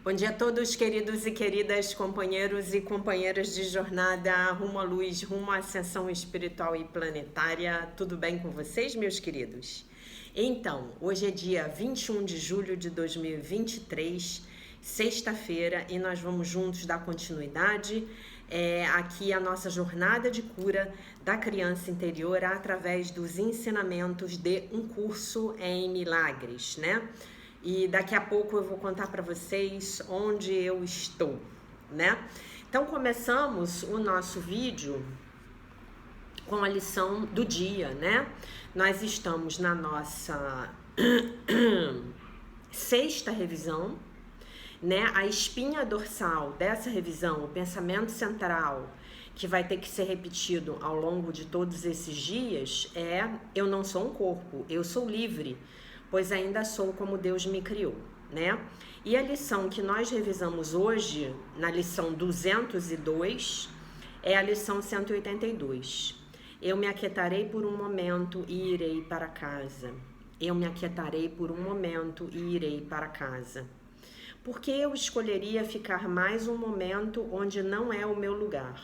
Bom dia a todos, queridos e queridas companheiros e companheiras de jornada rumo à luz, rumo à ascensão espiritual e planetária. Tudo bem com vocês, meus queridos? Então, hoje é dia 21 de julho de 2023, sexta-feira, e nós vamos juntos dar continuidade aqui a nossa jornada de cura da criança interior através dos ensinamentos de um curso em milagres, né? E daqui a pouco eu vou contar para vocês onde eu estou, né? Então começamos o nosso vídeo com a lição do dia, né? Nós estamos na nossa sexta revisão, né? A espinha dorsal dessa revisão, o pensamento central, que vai ter que ser repetido ao longo de todos esses dias é: eu não sou um corpo, eu sou livre, pois ainda sou como Deus me criou, né? E a lição que nós revisamos hoje, na lição 202, é a lição 182. Eu me aquietarei por um momento e irei para casa. Eu me aquietarei por um momento e irei para casa. Porque eu escolheria ficar mais um momento onde não é o meu lugar,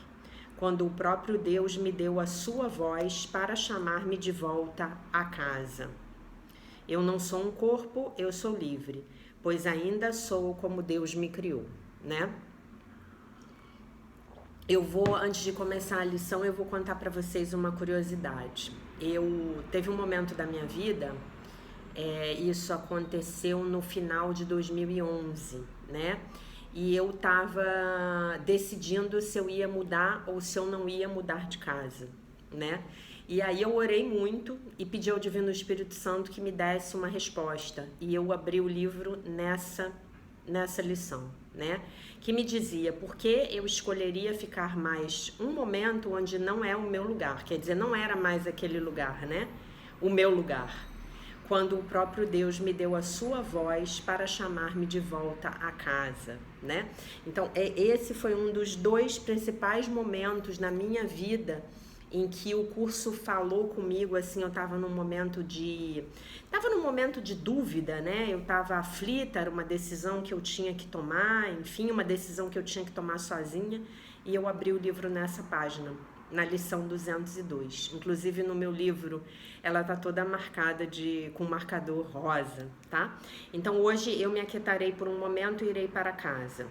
quando o próprio Deus me deu a sua voz para chamar-me de volta a casa. Eu não sou um corpo, eu sou livre, pois ainda sou como Deus me criou, né? Antes de começar a lição, eu vou contar para vocês uma curiosidade. Teve um momento da minha vida, isso aconteceu no final de 2011, né? E eu tava decidindo se eu ia mudar ou se eu não ia mudar de casa, né? E aí eu orei muito e pedi ao Divino Espírito Santo que me desse uma resposta. E eu abri o livro nessa lição, né? Que me dizia por que eu escolheria ficar mais um momento onde não é o meu lugar. Quer dizer, não era mais aquele lugar, né? O meu lugar. Quando o próprio Deus me deu a sua voz para chamar-me de volta a casa, né? Então, esse foi um dos dois principais momentos na minha vida em que o curso falou comigo, assim, eu tava num momento de dúvida, né? Eu tava aflita, era uma decisão que eu tinha que tomar, enfim, uma decisão que eu tinha que tomar sozinha, e eu abri o livro nessa página, na lição 202. Inclusive no meu livro, ela tá toda marcada com marcador rosa, tá? Então hoje eu me aquietarei por um momento e irei para casa.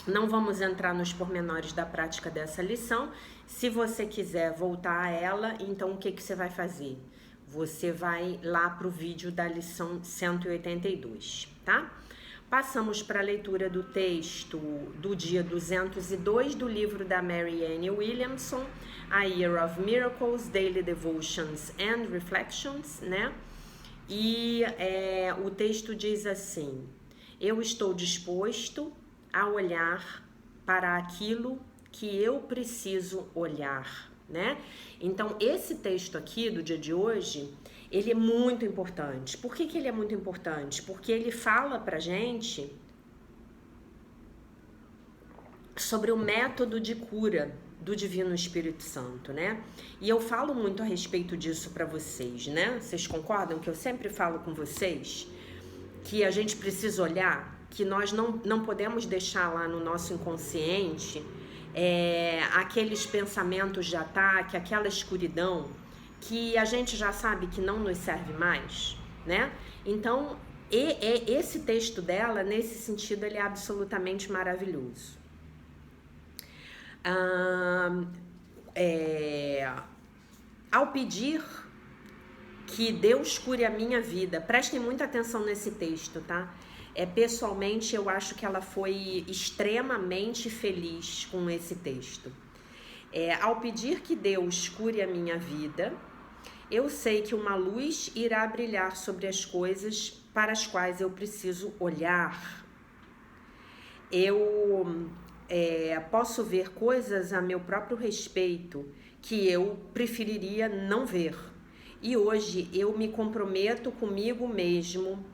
Não vamos entrar nos pormenores da prática dessa lição. Se você quiser voltar a ela, então o que você vai fazer? Você vai lá para o vídeo da lição 182, tá? Passamos para a leitura do texto do dia 202 do livro da Marianne Williamson, A Year of Miracles, Daily Devotions and Reflections, né? E o texto diz assim: eu estou disposto a olhar para aquilo que eu preciso olhar, né? Então, esse texto aqui do dia de hoje, ele é muito importante. Por que ele é muito importante? Porque ele fala pra gente sobre o método de cura do Divino Espírito Santo, né? E eu falo muito a respeito disso pra vocês, né? Vocês concordam que eu sempre falo com vocês que a gente precisa olhar, que nós não podemos deixar lá no nosso inconsciente aqueles pensamentos de ataque, aquela escuridão que a gente já sabe que não nos serve mais, né? Então, esse texto dela, nesse sentido, ele é absolutamente maravilhoso. Ao pedir que Deus cure a minha vida, prestem muita atenção nesse texto, tá? Pessoalmente, eu acho que ela foi extremamente feliz com esse texto. Ao pedir que Deus cure a minha vida, eu sei que uma luz irá brilhar sobre as coisas para as quais eu preciso olhar. Eu posso ver coisas a meu próprio respeito que eu preferiria não ver. E hoje eu me comprometo comigo mesmo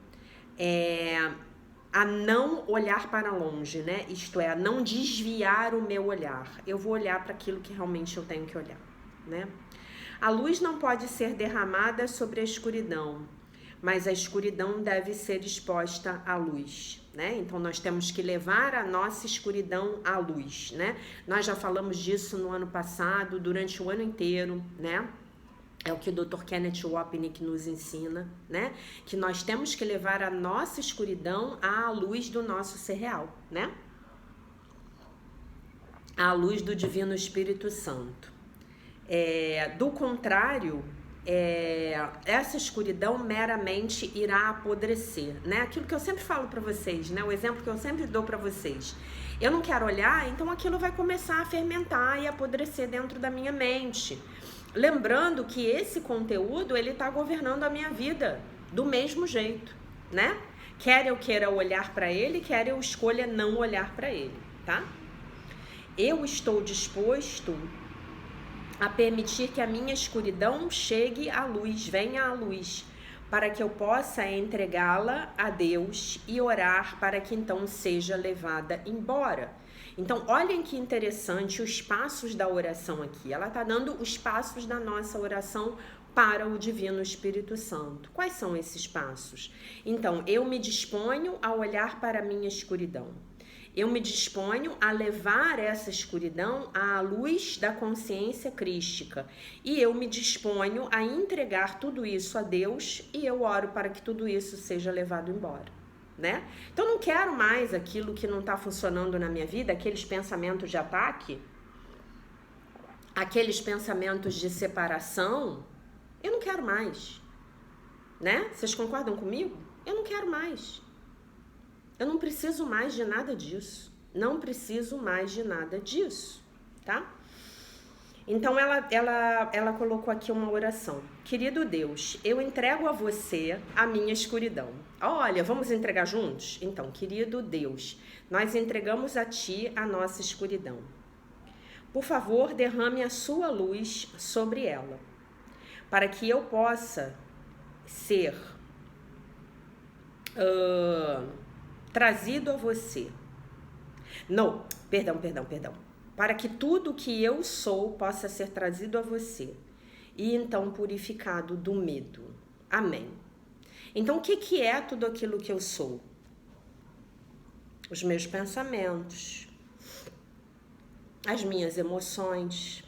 a não olhar para longe, né? Isto é, a não desviar o meu olhar. Eu vou olhar para aquilo que realmente eu tenho que olhar, né? A luz não pode ser derramada sobre a escuridão, mas a escuridão deve ser exposta à luz. né? Então nós temos que levar a nossa escuridão à luz, né? Nós já falamos disso no ano passado, durante o ano inteiro, né? É o que o Dr. Kenneth Wapnick nos ensina, né? Que nós temos que levar a nossa escuridão à luz do nosso ser real, né? À luz do Divino Espírito Santo. Do contrário, essa escuridão meramente irá apodrecer, né? Aquilo que eu sempre falo para vocês, né? O exemplo que eu sempre dou para vocês. Eu não quero olhar, então aquilo vai começar a fermentar e apodrecer dentro da minha mente. Lembrando que esse conteúdo, ele está governando a minha vida do mesmo jeito, né? Quer eu queira olhar para ele, quer eu escolha não olhar para ele, tá? Eu estou disposto a permitir que a minha escuridão chegue à luz, venha à luz, para que eu possa entregá-la a Deus e orar para que então seja levada embora. Então, olhem que interessante os passos da oração aqui. Ela está dando os passos da nossa oração para o Divino Espírito Santo. Quais são esses passos? Então, eu me disponho a olhar para a minha escuridão. Eu me disponho a levar essa escuridão à luz da consciência crística. E eu me disponho a entregar tudo isso a Deus e eu oro para que tudo isso seja levado embora, né? Então, não quero mais aquilo que não está funcionando na minha vida, aqueles pensamentos de ataque, aqueles pensamentos de separação, eu não quero mais, né? Vocês concordam comigo? Eu não quero mais. Eu não preciso mais de nada disso. Não preciso mais de nada disso, tá? Então, ela colocou aqui uma oração. Querido Deus, eu entrego a você a minha escuridão. Olha, vamos entregar juntos? Então, querido Deus, nós entregamos a ti a nossa escuridão. Por favor, derrame a sua luz sobre ela, para que eu possa ser trazido a você. Não, perdão. Para que tudo que eu sou possa ser trazido a você e então purificado do medo. Amém. Então, o que é tudo aquilo que eu sou? Os meus pensamentos, as minhas emoções,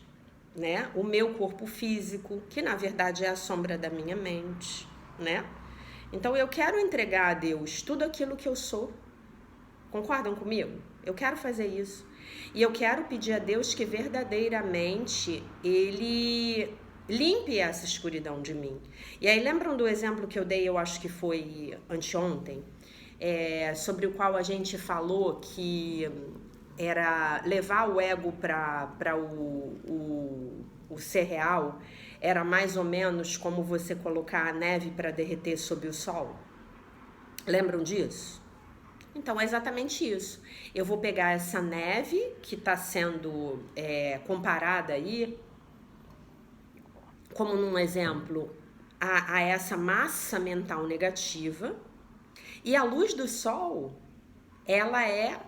né? O meu corpo físico, que na verdade é a sombra da minha mente, né? Então, eu quero entregar a Deus tudo aquilo que eu sou. Concordam comigo? Eu quero fazer isso. E eu quero pedir a Deus que verdadeiramente Ele limpe essa escuridão de mim. E aí, lembram do exemplo que eu dei, eu acho que foi anteontem, sobre o qual a gente falou que era levar o ego para o ser real, era mais ou menos como você colocar a neve para derreter sob o sol? Lembram disso? Então, é exatamente isso. Eu vou pegar essa neve que está sendo comparada aí, como num exemplo, a essa massa mental negativa, e a luz do sol, ela é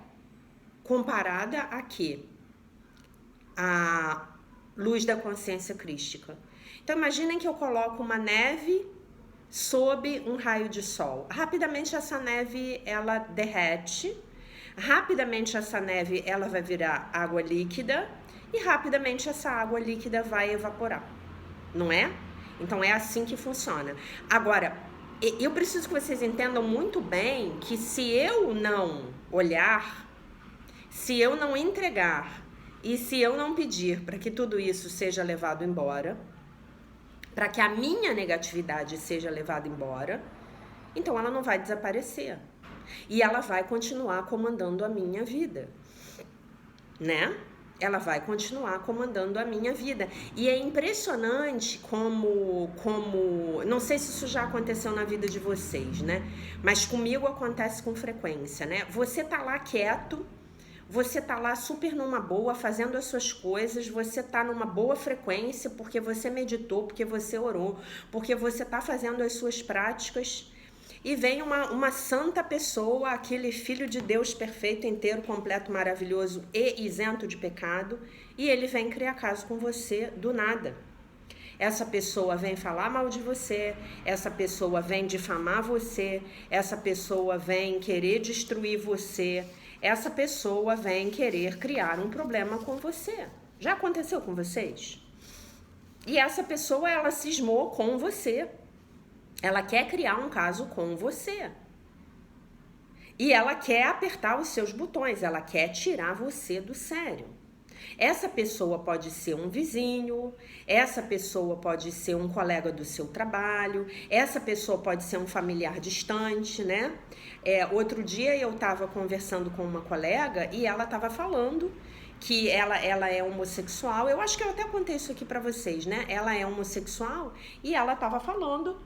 comparada a quê? A luz da consciência crística. Então, imaginem que eu coloco uma neve sob um raio de sol. Rapidamente essa neve, ela derrete. Rapidamente essa neve, ela vai virar água líquida. E rapidamente essa água líquida vai evaporar. Não é? Então, é assim que funciona. Agora, eu preciso que vocês entendam muito bem que se eu não olhar, se eu não entregar e se eu não pedir para que tudo isso seja levado embora, para que a minha negatividade seja levada embora, então ela não vai desaparecer. E ela vai continuar comandando a minha vida, né? Ela vai continuar comandando a minha vida. E é impressionante como não sei se isso já aconteceu na vida de vocês, né? Mas comigo acontece com frequência, né? Você tá lá quieto, você tá lá super numa boa, fazendo as suas coisas, você tá numa boa frequência porque você meditou, porque você orou, porque você tá fazendo as suas práticas, e vem uma santa pessoa, aquele filho de Deus perfeito, inteiro, completo, maravilhoso e isento de pecado, e ele vem criar caso com você do nada. essa pessoa vem falar mal de você, essa pessoa vem difamar você, essa pessoa vem querer destruir você, essa pessoa vem querer criar um problema com você. Já aconteceu com vocês? E essa pessoa, ela cismou com você. Ela quer criar um caso com você. E ela quer apertar os seus botões, ela quer tirar você do sério. Essa pessoa pode ser um vizinho, essa pessoa pode ser um colega do seu trabalho, essa pessoa pode ser um familiar distante, né? Outro dia eu estava conversando com uma colega e ela estava falando que ela é homossexual. Eu acho que eu até contei isso aqui pra vocês, né? Ela é homossexual e ela estava falando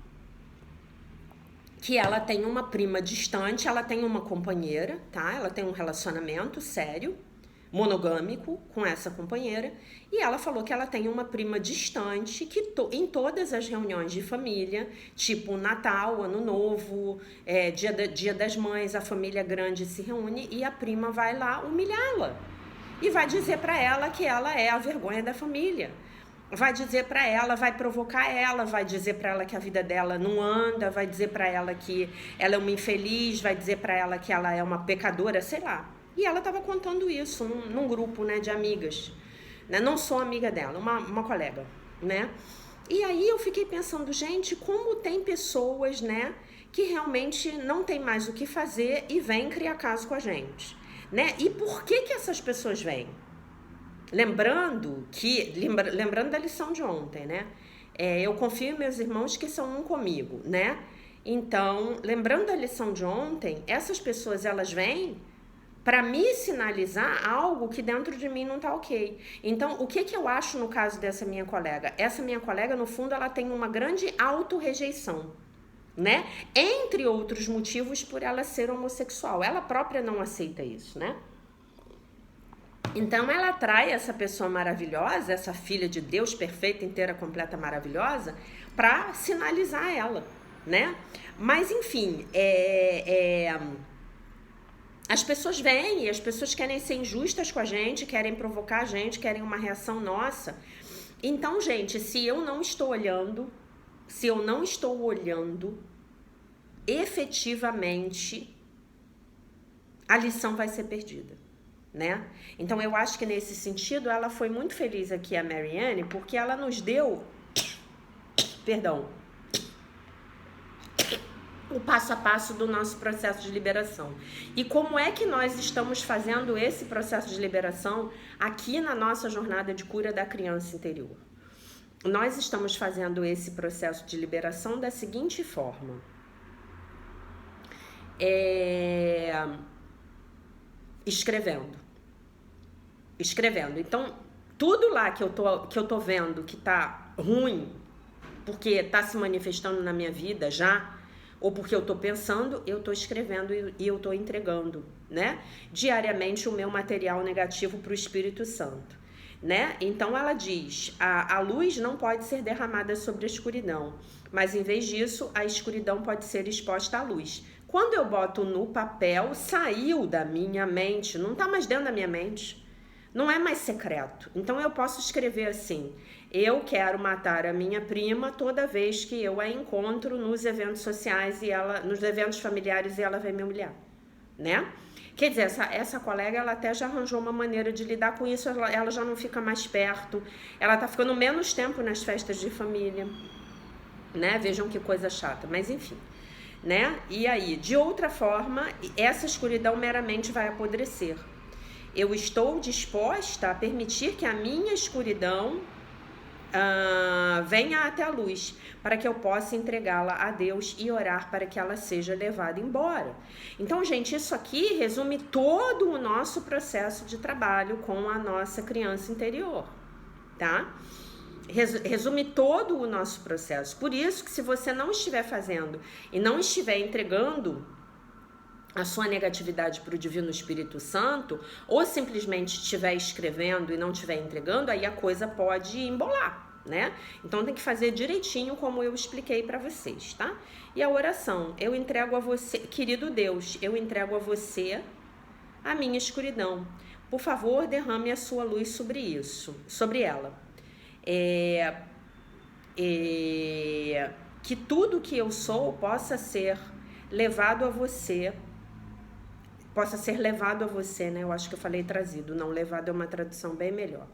que ela tem uma prima distante, ela tem uma companheira, tá? Ela tem um relacionamento sério, monogâmico com essa companheira, e ela falou que ela tem uma prima distante que em todas as reuniões de família, tipo Natal, Ano Novo, Dia das Mães, a família grande se reúne e a prima vai lá humilhá-la e vai dizer pra ela que ela é a vergonha da família. Vai dizer pra ela, vai provocar ela, vai dizer pra ela que a vida dela não anda, vai dizer pra ela que ela é uma infeliz, vai dizer pra ela que ela é uma pecadora, sei lá. E ela estava contando isso num grupo, né, de amigas, né? Não sou amiga dela, uma colega, né? E aí eu fiquei pensando, gente, como tem pessoas, né, que realmente não tem mais o que fazer e vêm criar caso com a gente, né? E por que essas pessoas vêm? Lembrando da lição de ontem, né? Eu confio em meus irmãos que são um comigo, né? Então, lembrando da lição de ontem, essas pessoas, elas vêm para me sinalizar algo que dentro de mim não tá ok. Então, o que eu acho no caso dessa minha colega? Essa minha colega, no fundo, ela tem uma grande autorrejeição, né? Entre outros motivos, por ela ser homossexual. Ela própria não aceita isso, né? Então ela atrai essa pessoa maravilhosa, essa filha de Deus perfeita, inteira, completa, maravilhosa, para sinalizar ela, né? Mas enfim, as pessoas vêm e as pessoas querem ser injustas com a gente, querem provocar a gente, querem uma reação nossa. Então, gente, se eu não estou olhando efetivamente, a lição vai ser perdida, né? Então eu acho que nesse sentido ela foi muito feliz aqui, a Marianne, porque ela nos deu, o passo a passo do nosso processo de liberação. E como é que nós estamos fazendo esse processo de liberação aqui na nossa jornada de cura da criança interior? Nós estamos fazendo esse processo de liberação da seguinte forma. Escrevendo. Então, tudo lá que eu tô vendo que tá ruim, porque tá se manifestando na minha vida já, ou porque eu tô pensando, eu tô escrevendo e eu tô entregando, né? Diariamente o meu material negativo pro Espírito Santo, né? Então ela diz, a luz não pode ser derramada sobre a escuridão, mas em vez disso, a escuridão pode ser exposta à luz. Quando eu boto no papel, saiu da minha mente, não tá mais dentro da minha mente, não é mais secreto. Então eu posso escrever assim: eu quero matar a minha prima toda vez que eu a encontro nos eventos sociais e nos eventos familiares e ela vai me humilhar, né? Quer dizer, essa colega, ela até já arranjou uma maneira de lidar com isso, ela já não fica mais perto, ela tá ficando menos tempo nas festas de família, né? Vejam que coisa chata, mas enfim, né? E aí, de outra forma, essa escuridão meramente vai apodrecer. Eu estou disposta a permitir que a minha escuridão venha até a luz, para que eu possa entregá-la a Deus e orar para que ela seja levada embora. Então, gente, isso aqui resume todo o nosso processo de trabalho com a nossa criança interior, tá? Resume todo o nosso processo. Por isso que se você não estiver fazendo e não estiver entregando a sua negatividade para o Divino Espírito Santo, ou simplesmente estiver escrevendo e não estiver entregando, aí a coisa pode embolar, né? Então tem que fazer direitinho como eu expliquei para vocês, tá? E a oração, eu entrego a você, querido Deus, eu entrego a você a minha escuridão. Por favor, derrame a sua luz sobre ela. Que tudo que eu sou possa ser levado a você, né? Eu acho que eu falei trazido, não, levado é uma tradução bem melhor.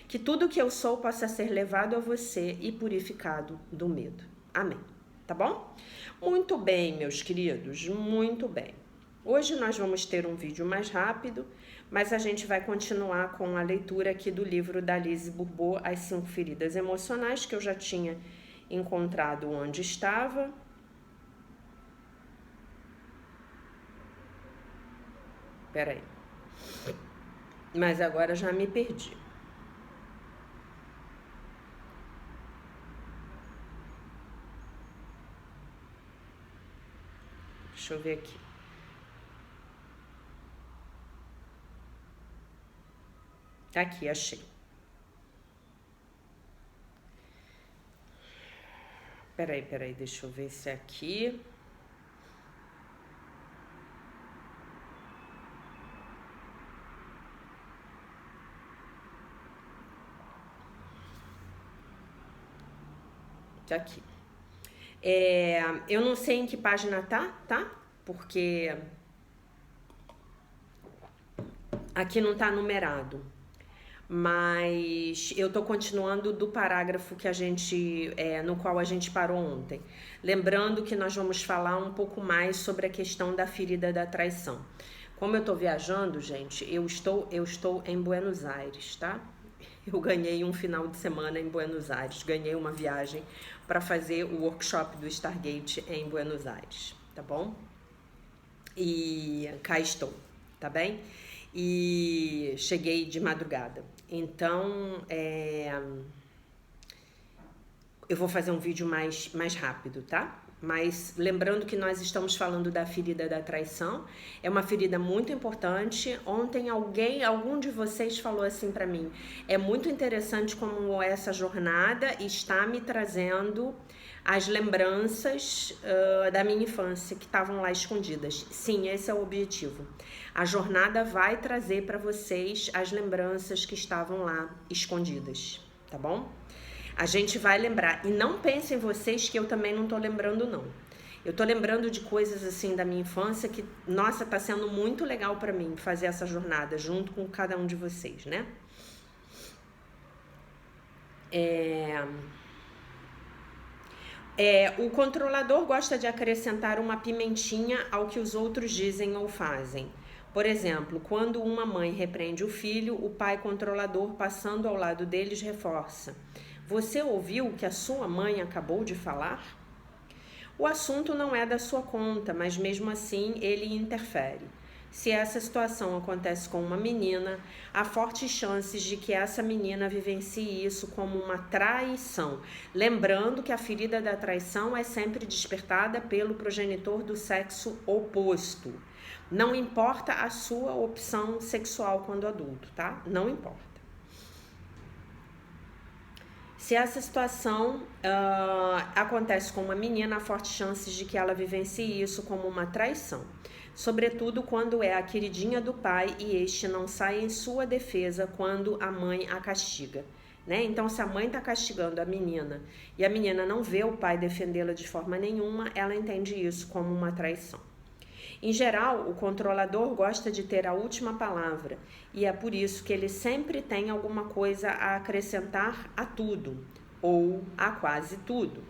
Que tudo que eu sou possa ser levado a você e purificado do medo. Amém. Tá bom? Muito bem, meus queridos, muito bem. Hoje nós vamos ter um vídeo mais rápido, mas a gente vai continuar com a leitura aqui do livro da Lise Bourbeau, As 5 Feridas Emocionais, que eu já tinha encontrado onde estava. Peraí. Mas agora já me perdi. Deixa eu ver aqui. Tá aqui, achei. Peraí, deixa eu ver se é aqui. Tá aqui. Eu não sei em que página tá? Porque aqui não tá numerado. Mas eu tô continuando do parágrafo que no qual a gente parou ontem. Lembrando que nós vamos falar um pouco mais sobre a questão da ferida da traição. Como eu tô viajando, gente, eu estou em Buenos Aires, tá? Eu ganhei um final de semana em Buenos Aires, ganhei uma viagem para fazer o workshop do Stargate em Buenos Aires, tá bom? E cá estou, tá bem? E cheguei de madrugada. Então, eu vou fazer um vídeo mais rápido, tá? Mas lembrando que nós estamos falando da ferida da traição, é uma ferida muito importante. Ontem algum de vocês falou assim pra mim, é muito interessante como essa jornada está me trazendo as lembranças da minha infância que estavam lá escondidas. Sim, esse é o objetivo. A jornada vai trazer para vocês as lembranças que estavam lá escondidas, tá bom? A gente vai lembrar. E não pensem vocês que eu também não tô lembrando, não. Eu tô lembrando de coisas assim da minha infância que, nossa, tá sendo muito legal para mim fazer essa jornada junto com cada um de vocês, né? O controlador gosta de acrescentar uma pimentinha ao que os outros dizem ou fazem. Por exemplo, quando uma mãe repreende o filho, o pai controlador, passando ao lado deles, reforça: você ouviu o que a sua mãe acabou de falar? O assunto não é da sua conta, mas mesmo assim ele interfere. Se essa situação acontece com uma menina, há fortes chances de que essa menina vivencie isso como uma traição. Lembrando que a ferida da traição é sempre despertada pelo progenitor do sexo oposto. Não importa a sua opção sexual quando adulto, tá? Não importa. Se essa situação acontece com uma menina, há fortes chances de que ela vivencie isso como uma traição. Sobretudo quando é a queridinha do pai e este não sai em sua defesa quando a mãe a castiga, né? Então, se a mãe está castigando a menina e a menina não vê o pai defendê-la de forma nenhuma, ela entende isso como uma traição. Em geral, o controlador gosta de ter a última palavra e é por isso que ele sempre tem alguma coisa a acrescentar a tudo ou a quase tudo.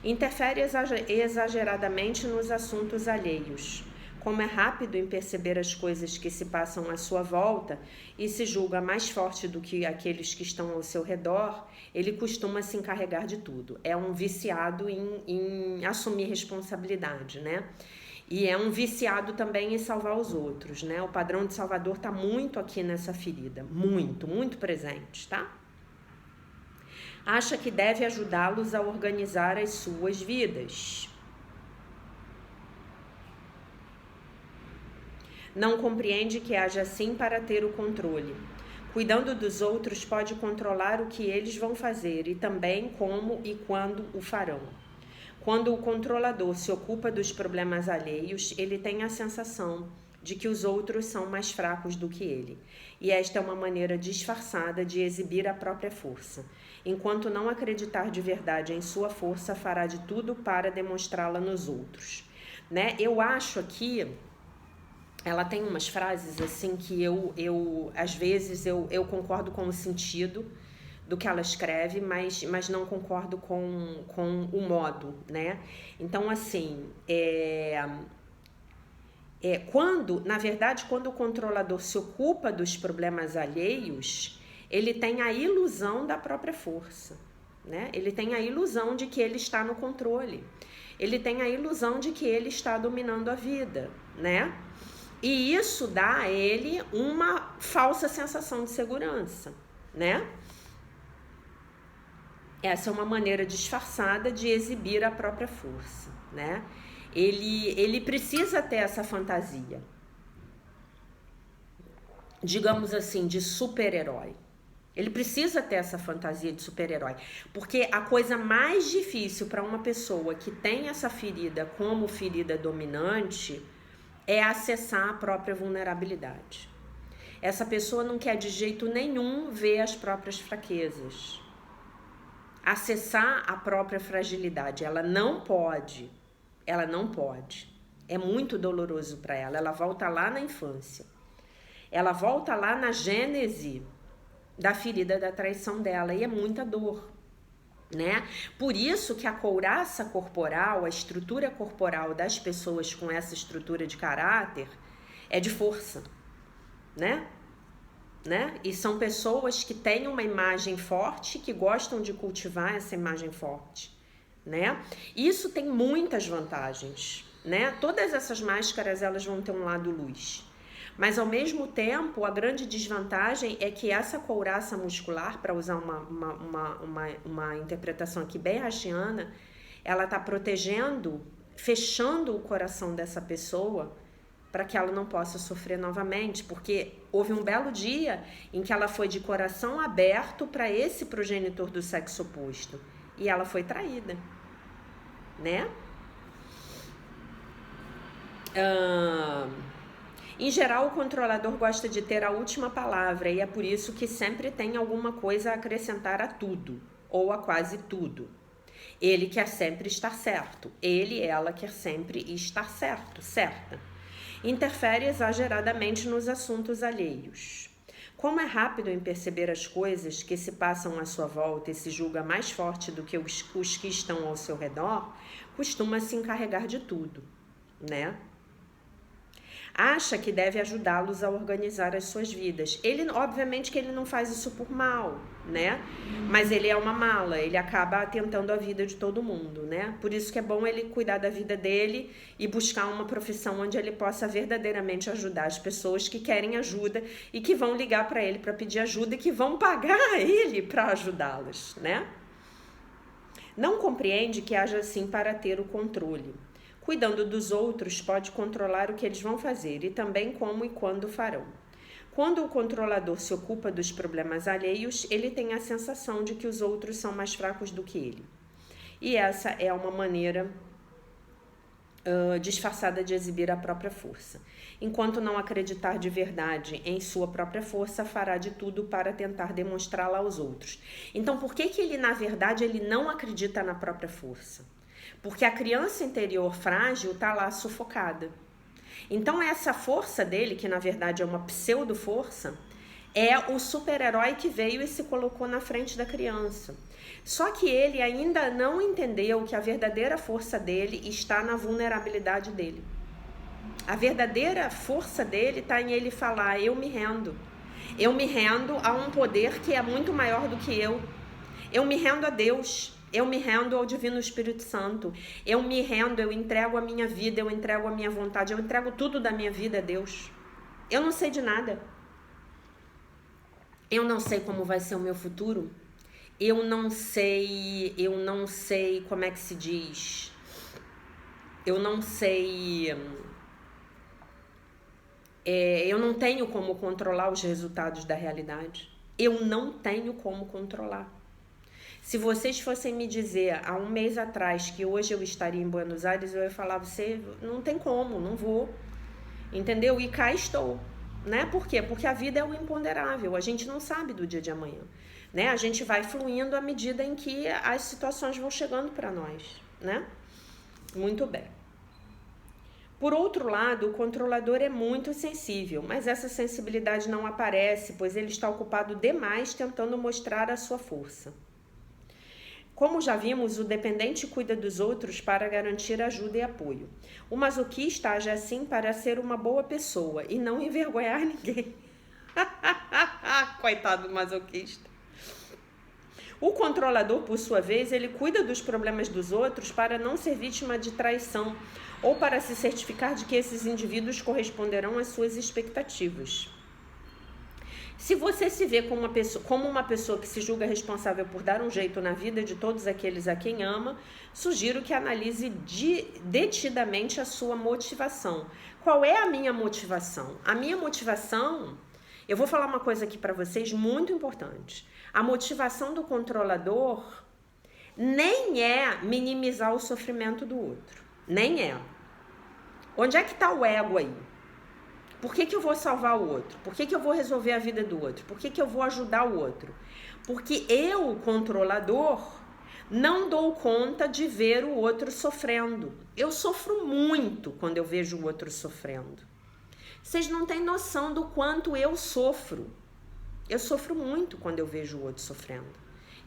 Interfere exageradamente nos assuntos alheios. Como é rápido em perceber as coisas que se passam à sua volta e se julga mais forte do que aqueles que estão ao seu redor, ele costuma se encarregar de tudo. É um viciado em assumir responsabilidade, né? E é um viciado também em salvar os outros, né? O padrão de Salvador está muito aqui nessa ferida, muito presente, tá? Acha que deve ajudá-los a organizar as suas vidas. Não compreende que age assim para ter o controle. Cuidando dos outros, pode controlar o que eles vão fazer e também como e quando o farão. Quando o controlador se ocupa dos problemas alheios, ele tem a sensação de que os outros são mais fracos do que ele. E esta é uma maneira disfarçada de exibir a própria força. Enquanto não acreditar de verdade em sua força, fará de tudo para demonstrá-la nos outros. Né? Eu acho aqui, ela tem umas frases assim que às vezes eu concordo com o sentido do que ela escreve, mas não concordo com o modo, né? Então, assim, na verdade, quando o controlador se ocupa dos problemas alheios, ele tem a ilusão da própria força, né? Ele tem a ilusão de que ele está no controle. Ele tem a ilusão de que ele está dominando a vida, né? E isso dá a ele uma falsa sensação de segurança, né? Essa é uma maneira disfarçada de exibir a própria força, né? Ele precisa ter essa fantasia, digamos assim, de super-herói. Ele precisa ter essa fantasia de super-herói, porque a coisa mais difícil para uma pessoa que tem essa ferida como ferida dominante é acessar a própria vulnerabilidade. Essa pessoa não quer de jeito nenhum ver as próprias fraquezas, acessar a própria fragilidade. Ela não pode. É muito doloroso para ela. Ela volta lá na infância. Ela volta lá na gênese da ferida da traição dela, e é muita dor, né? Por isso que a couraça corporal, a estrutura corporal das pessoas com essa estrutura de caráter é de força, né? E são pessoas que têm uma imagem forte, que gostam de cultivar essa imagem forte, né? Isso tem muitas vantagens, né? Todas essas máscaras, elas vão ter um lado luz. Mas, ao mesmo tempo, a grande desvantagem é que essa couraça muscular, para usar uma interpretação aqui bem rachiana, ela está protegendo, fechando o coração dessa pessoa para que ela não possa sofrer novamente, porque houve um belo dia em que ela foi de coração aberto para esse progenitor do sexo oposto e ela foi traída, né? Em geral, o controlador gosta de ter a última palavra e é por isso que sempre tem alguma coisa a acrescentar a tudo, ou a quase tudo. Ele quer sempre estar certo, ela quer sempre estar certa. Interfere exageradamente nos assuntos alheios. Como é rápido em perceber as coisas que se passam à sua volta e se julga mais forte do que os que estão ao seu redor, costuma se encarregar de tudo, né? Acha que deve ajudá-los a organizar as suas vidas. Obviamente que ele não faz isso por mal, né? Mas ele é uma mala, ele acaba atentando a vida de todo mundo, né? Por isso que é bom ele cuidar da vida dele e buscar uma profissão onde ele possa verdadeiramente ajudar as pessoas que querem ajuda e que vão ligar para ele para pedir ajuda e que vão pagar ele para ajudá-las, né? Não compreende que haja assim para ter o controle. Cuidando dos outros, pode controlar o que eles vão fazer e também como e quando farão. Quando o controlador se ocupa dos problemas alheios, ele tem a sensação de que os outros são mais fracos do que ele. E essa é uma maneira disfarçada de exibir a própria força. Enquanto não acreditar de verdade em sua própria força, fará de tudo para tentar demonstrá-la aos outros. Então, por que ele, na verdade, ele não acredita na própria força? Porque a criança interior frágil está lá sufocada. Então essa força dele, que na verdade é uma pseudo-força, é o super-herói que veio e se colocou na frente da criança. Só que ele ainda não entendeu que a verdadeira força dele está na vulnerabilidade dele. A verdadeira força dele está em ele falar: eu me rendo. Eu me rendo a um poder que é muito maior do que eu. Eu me rendo a Deus. Eu me rendo ao Divino Espírito Santo. Eu me rendo, eu entrego a minha vida, eu entrego a minha vontade, eu entrego tudo da minha vida a Deus. Eu não sei de nada. Eu não sei como vai ser o meu futuro. Eu não sei como é que se diz. Eu não sei. Eu não tenho como controlar os resultados da realidade. Eu não tenho como controlar. Se vocês fossem me dizer há um mês atrás que hoje eu estaria em Buenos Aires, eu ia falar: você não tem como, não vou. entendeu? E cá estou, né? Por quê? Porque a vida é o imponderável, a gente não sabe do dia de amanhã, né? A gente vai fluindo à medida em que as situações vão chegando para nós, né? Muito bem. Por outro lado, o controlador é muito sensível, mas essa sensibilidade não aparece, pois ele está ocupado demais tentando mostrar a sua força. Como já vimos, o dependente cuida dos outros para garantir ajuda e apoio. O masoquista age assim para ser uma boa pessoa e não envergonhar ninguém. Coitado do masoquista. O controlador, por sua vez, ele cuida dos problemas dos outros para não ser vítima de traição ou para se certificar de que esses indivíduos corresponderão às suas expectativas. Se você se vê como uma pessoa que se julga responsável por dar um jeito na vida de todos aqueles a quem ama, sugiro que analise detidamente a sua motivação. Qual é a minha motivação? A minha motivação, eu vou falar uma coisa aqui para vocês muito importante. A motivação do controlador nem é minimizar o sofrimento do outro. Nem é. Onde é que está o ego aí? Por que eu vou salvar o outro? Por que eu vou resolver a vida do outro? Por que eu vou ajudar o outro? Porque eu, controlador, não dou conta de ver o outro sofrendo. Eu sofro muito quando eu vejo o outro sofrendo. Vocês não têm noção do quanto eu sofro. Eu sofro muito quando eu vejo o outro sofrendo.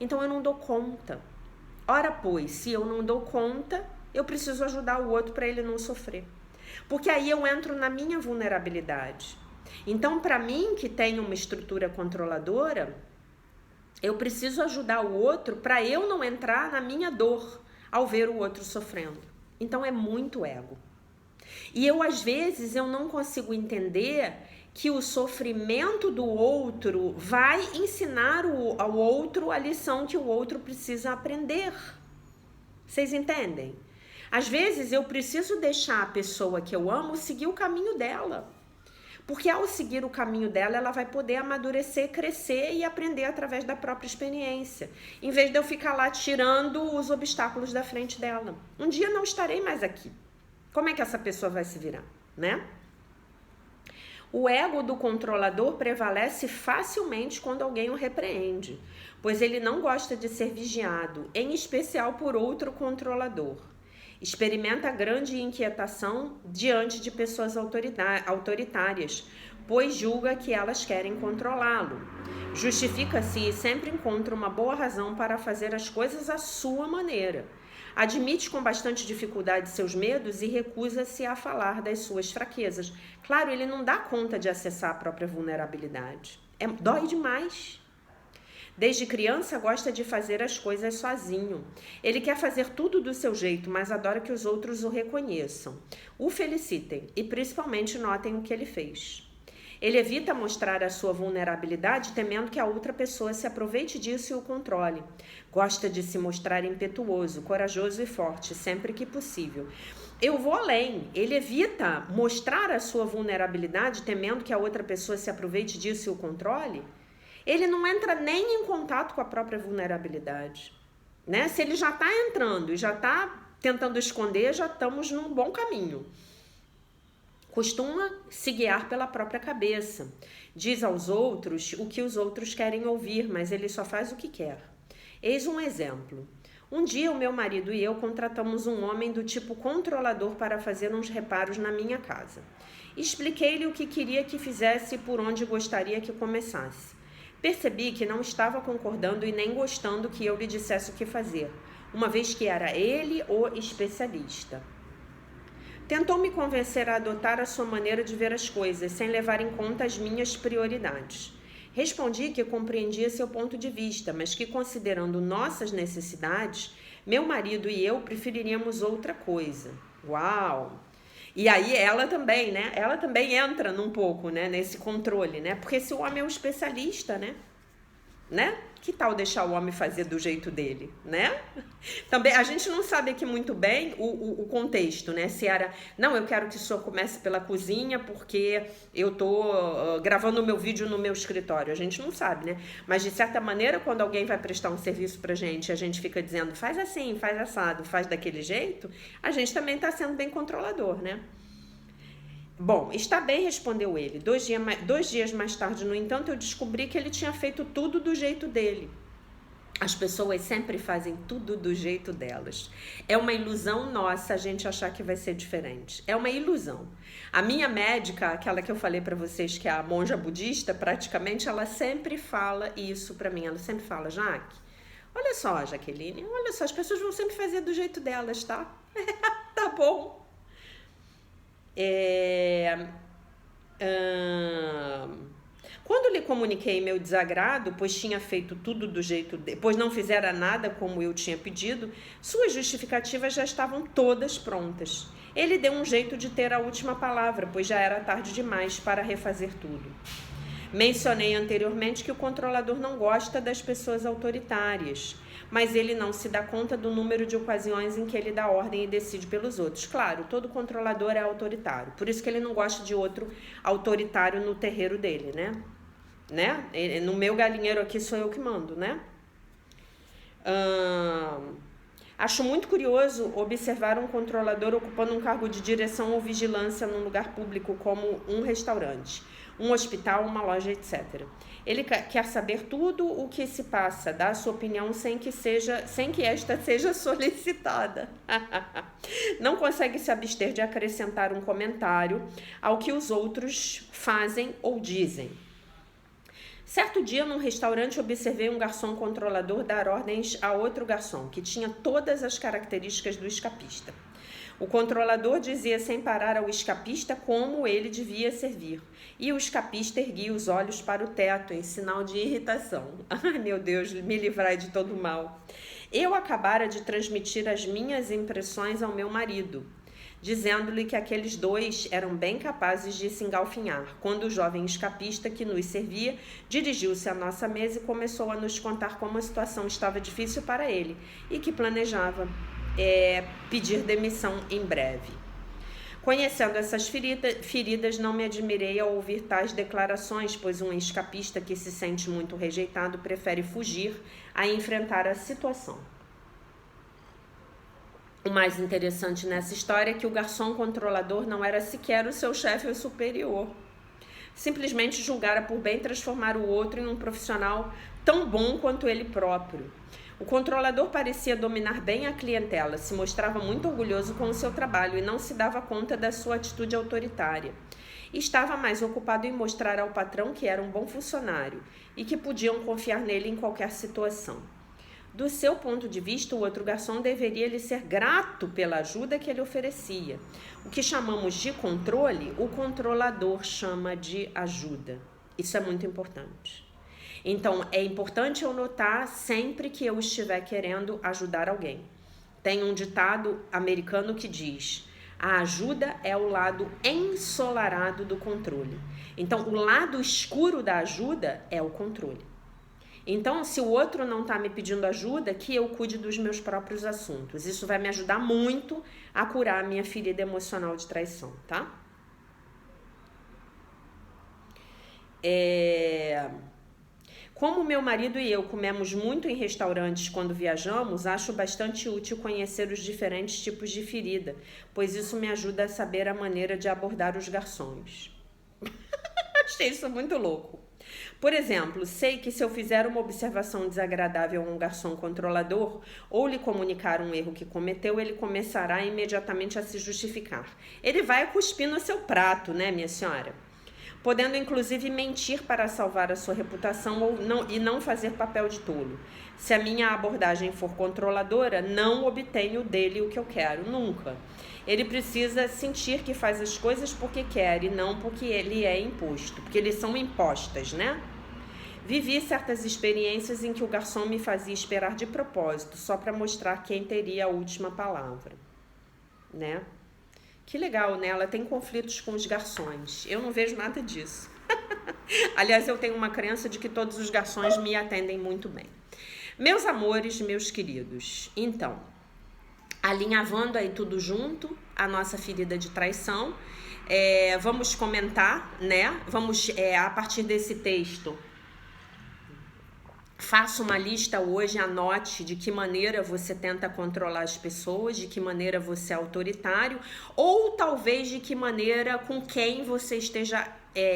Então eu não dou conta. Ora, pois, se eu não dou conta, eu preciso ajudar o outro para ele não sofrer. Porque aí eu entro na minha vulnerabilidade. Então, para mim, que tenho uma estrutura controladora, eu preciso ajudar o outro para eu não entrar na minha dor ao ver o outro sofrendo. Então, é muito ego. E eu, às vezes, eu não consigo entender que o sofrimento do outro vai ensinar ao outro a lição que o outro precisa aprender. Vocês entendem? Às vezes eu preciso deixar a pessoa que eu amo seguir o caminho dela. Porque ao seguir o caminho dela, ela vai poder amadurecer, crescer e aprender através da própria experiência. Em vez de eu ficar lá tirando os obstáculos da frente dela. Um dia não estarei mais aqui. Como é que essa pessoa vai se virar, né? O ego do controlador prevalece facilmente quando alguém o repreende, pois ele não gosta de ser vigiado, em especial por outro controlador. Experimenta grande inquietação diante de pessoas autoritárias, pois julga que elas querem controlá-lo. Justifica-se e sempre encontra uma boa razão para fazer as coisas à sua maneira. Admite com bastante dificuldade seus medos e recusa-se a falar das suas fraquezas. Claro, ele não dá conta de acessar a própria vulnerabilidade. Dói demais. Desde criança gosta de fazer as coisas sozinho. Ele quer fazer tudo do seu jeito, mas adora que os outros o reconheçam, o felicitem e principalmente notem o que ele fez. Ele evita mostrar a sua vulnerabilidade, temendo que a outra pessoa se aproveite disso e o controle. Gosta de se mostrar impetuoso, corajoso e forte, sempre que possível. Eu vou além. Ele evita mostrar a sua vulnerabilidade, temendo que a outra pessoa se aproveite disso e o controle. Ele não entra nem em contato com a própria vulnerabilidade, né? Se ele já está entrando e já está tentando esconder, já estamos num bom caminho. Costuma se guiar pela própria cabeça. Diz aos outros o que os outros querem ouvir, mas ele só faz o que quer. Eis um exemplo. Um dia o meu marido e eu contratamos um homem do tipo controlador para fazer uns reparos na minha casa. Expliquei-lhe o que queria que fizesse e por onde gostaria que começasse. Percebi que não estava concordando e nem gostando que eu lhe dissesse o que fazer, uma vez que era ele o especialista. Tentou me convencer a adotar a sua maneira de ver as coisas, sem levar em conta as minhas prioridades. Respondi que compreendia seu ponto de vista, mas que, considerando nossas necessidades, meu marido e eu preferiríamos outra coisa. Uau! E aí ela também, né? Ela também entra num pouco, né? Nesse controle, né? Porque se o homem é um especialista, né? Que tal deixar o homem fazer do jeito dele, né? Também a gente não sabe aqui muito bem o contexto, né? Se era, não, eu quero que o senhor comece pela cozinha porque eu tô gravando o meu vídeo no meu escritório. A gente não sabe, né? Mas de certa maneira, quando alguém vai prestar um serviço pra gente, a gente fica dizendo, faz assim, faz assado, faz daquele jeito, a gente também tá sendo bem controlador, né? Bom, está bem, respondeu ele. 2 dias mais tarde, no entanto, eu descobri que ele tinha feito tudo do jeito dele. As pessoas sempre fazem tudo do jeito delas. É uma ilusão nossa a gente achar que vai ser diferente. É uma ilusão. A minha médica, aquela que eu falei para vocês que é a monja budista, praticamente ela sempre fala isso para mim. Ela sempre fala, Jaque, olha só, Jaqueline, olha só, as pessoas vão sempre fazer do jeito delas, tá? Tá bom. Quando lhe comuniquei meu desagrado, pois tinha feito tudo do jeito dele, pois não fizera nada como eu tinha pedido, suas justificativas já estavam todas prontas. Ele deu um jeito de ter a última palavra, pois já era tarde demais para refazer tudo. Mencionei anteriormente que o controlador não gosta das pessoas autoritárias, mas ele não se dá conta do número de ocasiões em que ele dá ordem e decide pelos outros. Claro, todo controlador é autoritário, por isso que ele não gosta de outro autoritário no terreiro dele, né? No meu galinheiro aqui sou eu que mando, né? Acho muito curioso observar um controlador ocupando um cargo de direção ou vigilância num lugar público como um restaurante, um hospital, uma loja, etc. Ele quer saber tudo o que se passa, dá a sua opinião sem que esta seja solicitada. Não consegue se abster de acrescentar um comentário ao que os outros fazem ou dizem. Certo dia, num restaurante, observei um garçom controlador dar ordens a outro garçom, que tinha todas as características do escapista. O controlador dizia sem parar ao escapista como ele devia servir, e o escapista erguia os olhos para o teto, em sinal de irritação. Ai, meu Deus, me livrai de todo mal. Eu acabara de transmitir as minhas impressões ao meu marido, dizendo-lhe que aqueles dois eram bem capazes de se engalfinhar, quando o jovem escapista que nos servia dirigiu-se à nossa mesa e começou a nos contar como a situação estava difícil para ele e que planejava pedir demissão em breve. Conhecendo essas feridas, não me admirei ao ouvir tais declarações, pois um escapista que se sente muito rejeitado prefere fugir a enfrentar a situação. O mais interessante nessa história é que o garçom controlador não era sequer o seu chefe superior. Simplesmente julgara por bem transformar o outro em um profissional tão bom quanto ele próprio. O controlador parecia dominar bem a clientela, se mostrava muito orgulhoso com o seu trabalho e não se dava conta da sua atitude autoritária. Estava mais ocupado em mostrar ao patrão que era um bom funcionário e que podiam confiar nele em qualquer situação. Do seu ponto de vista, o outro garçom deveria lhe ser grato pela ajuda que ele oferecia. O que chamamos de controle, o controlador chama de ajuda. Isso é muito importante. Então, é importante eu notar sempre que eu estiver querendo ajudar alguém. Tem um ditado americano que diz: a ajuda é o lado ensolarado do controle. Então, o lado escuro da ajuda é o controle. Então, se o outro não está me pedindo ajuda, que eu cuide dos meus próprios assuntos. Isso vai me ajudar muito a curar a minha ferida emocional de traição, tá? Como meu marido e eu comemos muito em restaurantes quando viajamos, acho bastante útil conhecer os diferentes tipos de ferida, pois isso me ajuda a saber a maneira de abordar os garçons. Achei isso muito louco. Por exemplo, sei que se eu fizer uma observação desagradável a um garçom controlador ou lhe comunicar um erro que cometeu, ele começará imediatamente a se justificar. Ele vai cuspir no seu prato, né, minha senhora? Podendo inclusive mentir para salvar a sua reputação e não fazer papel de tolo. Se a minha abordagem for controladora, não obtenho dele o que eu quero, nunca. Ele precisa sentir que faz as coisas porque quer e não porque ele é imposto, porque eles são impostas, né? Vivi certas experiências em que o garçom me fazia esperar de propósito, só para mostrar quem teria a última palavra, né? Que legal, né? Ela tem conflitos com os garçons. Eu não vejo nada disso. Aliás, eu tenho uma crença de que todos os garçons me atendem muito bem. Meus amores, meus queridos, então, alinhavando aí tudo junto, a nossa ferida de traição, vamos comentar, né? Vamos, a partir desse texto, Faça uma lista hoje, anote de que maneira você tenta controlar as pessoas, de que maneira você é autoritário, ou talvez de que maneira com quem você esteja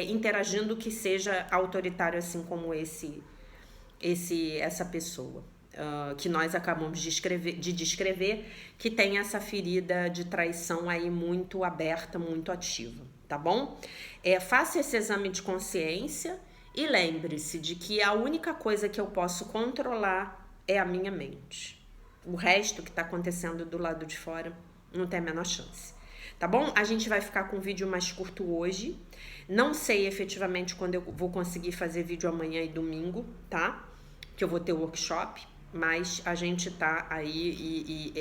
interagindo que seja autoritário, assim como essa pessoa. Que nós acabamos de descrever, que tem essa ferida de traição aí muito aberta, muito ativa, tá bom? Faça esse exame de consciência e lembre-se de que a única coisa que eu posso controlar é a minha mente. O resto que está acontecendo do lado de fora não tem a menor chance. Tá bom? A gente vai ficar com um vídeo mais curto hoje. Não sei efetivamente quando eu vou conseguir fazer vídeo amanhã e domingo, tá? Que eu vou ter workshop, mas a gente tá aí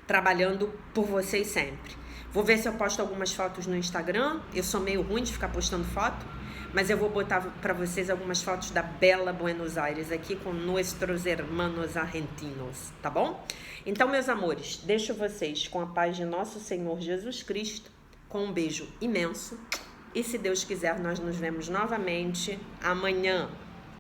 trabalhando por vocês sempre. Vou ver se eu posto algumas fotos no Instagram. Eu sou meio ruim de ficar postando foto, mas eu vou botar para vocês algumas fotos da bela Buenos Aires aqui com nossos hermanos argentinos, tá bom? Então, meus amores, deixo vocês com a paz de nosso Senhor Jesus Cristo, com um beijo imenso. E se Deus quiser, nós nos vemos novamente amanhã.